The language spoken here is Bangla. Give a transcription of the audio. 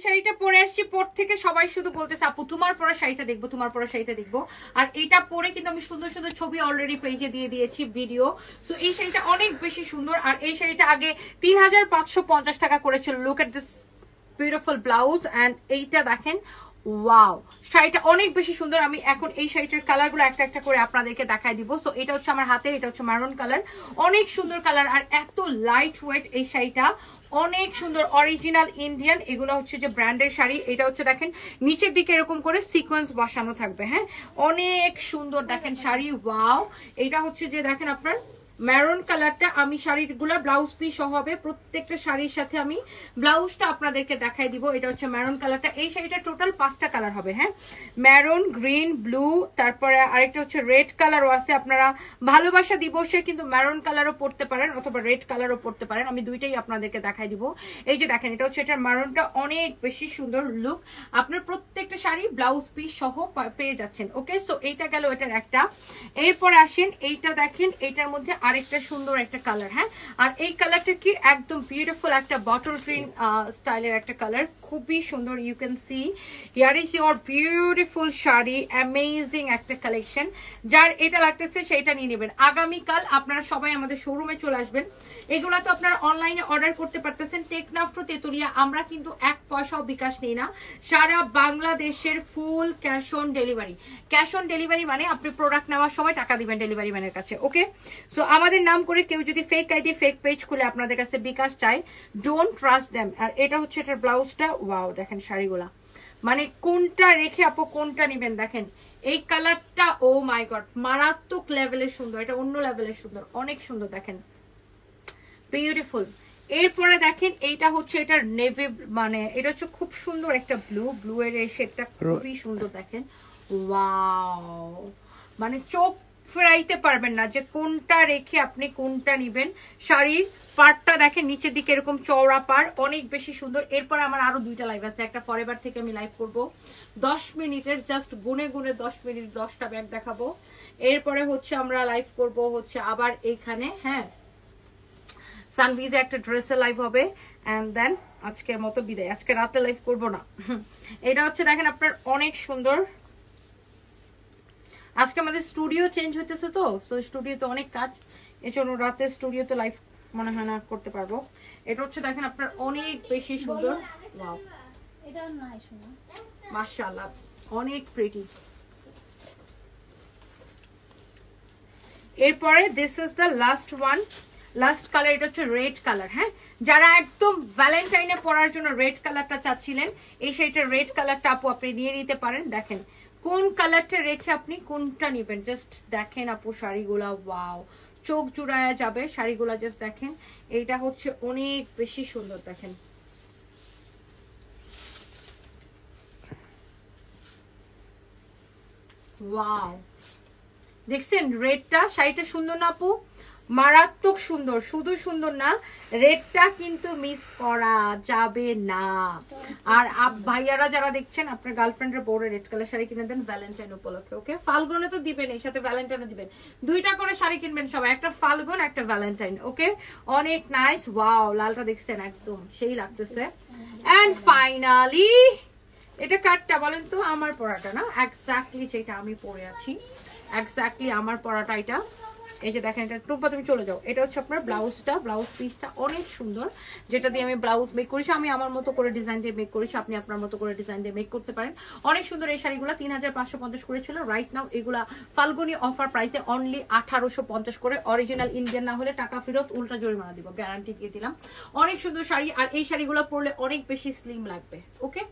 শাড়িটা পরে আসছি, পর থেকে সবাই শুধু বলতেছে আপু তোমার পরা শাড়িটা দেখবো, তোমার পরা শাড়িটা দেখবো। আর এটা পরে কিন্তু আমি সুন্দর সুন্দর ছবি অলরেডি পেজে দিয়ে দিয়েছি, ভিডিও। সো এই শাড়িটা অনেক বেশি সুন্দর। আর এই শাড়িটা আগে 3550 টাকা করেছিল। Look at this beautiful blouse and এইটা দেখেন, ওয়াও, শাড়িটা অনেক বেশি সুন্দর। আমি এখন এই শাড়িটার কালার গুলো একটা একটা করে আপনাদেরকে দেখাই দিব। সো এটা হচ্ছে আমার হাতে, এটা হচ্ছে মারুন কালার, অনেক সুন্দর কালার আর এত লাইট ওয়েট। এই শাড়িটা অনেক সুন্দর, অরিজিনাল ইন্ডিয়ান। এগুলো হচ্ছে যে ব্র্যান্ডের শাড়ি। এটা হচ্ছে দেখেন নিচের দিকে এরকম করে সিকোয়েন্স বসানো থাকবে, হ্যাঁ, অনেক সুন্দর দেখেন শাড়ি, ওয়াও। এটা হচ্ছে যে দেখেন আপনার মেরুন কালারটা। আমি শাড়িগুলো ব্লাউজ পিস সহ হবে, প্রত্যেকটা শাড়ির সাথে আমি ব্লাউজটা আপনাদেরকে দেখাই দিব। এটা হচ্ছে মেরুন কালারটা। এই শাড়িটা টোটাল 5টা কালার হবে, হ্যাঁ, মেরুন, গ্রিন, ব্লু, তারপরে আরেকটা হচ্ছে রেড কালারও আছে। আপনারা ভালোবাসা দিবসে কিন্তু মেরুন কালারও পরতে পারেন অথবা রেড কালারও পরতে পারেন, আমি দুইটাই আপনাদেরকে দেখাই দিব। এই যে দেখেন এটা হচ্ছে, এটার মেরুনটা অনেক বেশি সুন্দর লুক। আপনার প্রত্যেকটা শাড়ি ব্লাউজ পিস সহ পেয়ে যাচ্ছেন। ওকে, সো এইটা গেল এটার একটা। এরপর আসেন এইটা দেখেন, এইটার মধ্যে আরেকটা সুন্দর একটা কালার, হ্যাঁ, আর এই কালারটা কি একদম বিউটিফুল একটা বটল গ্রিন স্টাইলের একটা কালার, খুবই সুন্দর। You can see here is your beautiful sari, amazing একটা কালেকশন। যার এটা লাগতেছে সেটা নিয়ে নেবেন। আগামীকাল আপনারা সবাই আমাদের শোরুমে চলে আসবেন। এগুলো তো আপনারা অনলাইনে অর্ডার করতে পারতেছেন। টেকনাফ টু তেতুলিয়া আমরা কিন্তু 1 পয়সাও বিকাশ নেই না, সারা বাংলাদেশের full cash on delivery. Cash on delivery মানে আপনি প্রোডাক্ট নেওয়ার সময় টাকা দিবেন ডেলিভারি ম্যানের কাছে। ওকে, সো আমাদের নাম করে কেউ যদি ফেক আইডি ফেক পেজ খুলে আপনাদের কাছে বিকাশ চায়, ডোন্ট ট্রাস্ট দেম। আর এটা হচ্ছে এটার ব্লাউজটা, ওয়াও দেখেন শাড়িগুলা, মানে কোনটা রেখে আপু কোনটা নিবেন। দেখেন এই কালারটা, ও মাই গড, মারাত্মক লেভেলের সুন্দর, এটা অন্য লেভেলের সুন্দর, অনেক সুন্দর দেখেন, বিউটিফুল। এরপরে দেখেন এইটা হচ্ছে এটার নেভি, মানে এটা হচ্ছে খুব সুন্দর একটা ব্লু, ব্লু এর এই শেডটা খুবই সুন্দর দেখেন, ওয়াও, মানে চোখ ফেরাইতে পারবেন না যে কোনটা রেখে আপনি কোনটা নিবেন। শাড়ির পাড়টা দেখেন নিচের দিকে এরকম চওড়া পাড়, অনেক বেশি সুন্দর। এরপর আমার আরো 2টা লাইভ আছে, একটা ফরএভার থেকে আমি লাইভ করব 10 মিনিটের, জাস্ট গুনে গুনে 10 মিনিট 10টা ব্যাগ দেখাবো। এরপরে হচ্ছে আমরা লাইভ করব হচ্ছে আবার এইখানে, হ্যাঁ, সানভিজে একটা ড্রেসের লাইভ হবে। এন্ড দেন আজকের মতো বিদায়, আজকে রাতে লাইভ করব না। এটা হচ্ছে দেখেন আপনার অনেক সুন্দর। আজকে আমাদের স্টুডিও চেঞ্জ হইতেছে তো, সো স্টুডিওতে অনেক কাজ, এজন্য রাতে স্টুডিওতে লাইভ মনে হয় না করতে পারবো। এটা হচ্ছে দেখেন আপনার অনেক বেশি সুন্দর, ওয়াও, এটা নাই শোনা, মাশাআল্লাহ, অনেক প্রিটি। এরপরে this is the last one, last colour, এটা হচ্ছে রেড কালার, হ্যাঁ, যারা একদম ভ্যালেন্টাইনে পরার জন্য রেড কালারটা চাচ্ছিলেন, এই শাড়িটা রেড কালারটা আপু আপনি নিয়ে নিতে পারেন। দেখেন কোন কালারটা রেখে আপনি কোনটা নিবেন, জাস্ট দেখেন আপু শাড়িগুলা, ওয়াও, চোখ জুড়ায়া যাবে শাড়িগুলা, জাস্ট দেখেন। এইটা হচ্ছে অনেক বেশি সুন্দর দেখেন, ওয়াও, দেখছেন রেডটা, শাড়িটা সুন্দর না আপু, মারাত্মক সুন্দর। শুধু সুন্দর না, রেডটা কিন্তু মিস করা যাবে না। আর ভাইয়ারা যারা দেখছেন, আপনার গার্লফ্রেন্ডের বড় রেড কালার শাড়ি কিনে দেন ভ্যালেন্টাইন উপলক্ষে। ওকে, ফাল্গুনে তো দিবেন, এর সাথে ভ্যালেন্টাইনও দিবেন, 2টা করে শাড়ি কিনবেন সবাই, একটা ফাল্গুন একটা ভ্যালেন্টাইন। ওকে, অনেক নাইস, ওয়াও, লালটা দেখছেন একদম সেই লাগতেছে। এন্ড ফাইনালি এটা কাটটা বলেন তো, আমার পরাটা না, এক্স্যাক্টলি যেটা আমি পরে আছি, এক্স্যাক্টলি আমার পরাটা এটা। এই যে দেখেন, এটা টুপা তুমি চলে যাও, এটা হচ্ছে আপনার ব্লাউজটা, ব্লাউজ পিসটা অনেক সুন্দর, যেটা দিয়ে আমি ব্লাউজ মেক করেছি। আমি আমার মতো করে ডিজাইন দিয়ে মেক করেছি, আপনি আপনার মতো করে ডিজাইন দিয়ে মেক করতে পারেন। অনেক সুন্দর এই শাড়িগুলো 3550 করে ছিল, রাইট নাও এগুলা ফাল্গুনি অফার প্রাইসে অনলি 1850 করে। অরিজিনাল ইন্ডিয়ান না হলে টাকা ফেরত, উল্টা জরিমানা দিব, গ্যারান্টি দিয়ে দিলাম। অনেক সুন্দর শাড়ি, আর এই শাড়িগুলো পরলে অনেক বেশি স্লিম লাগবে। ওকে।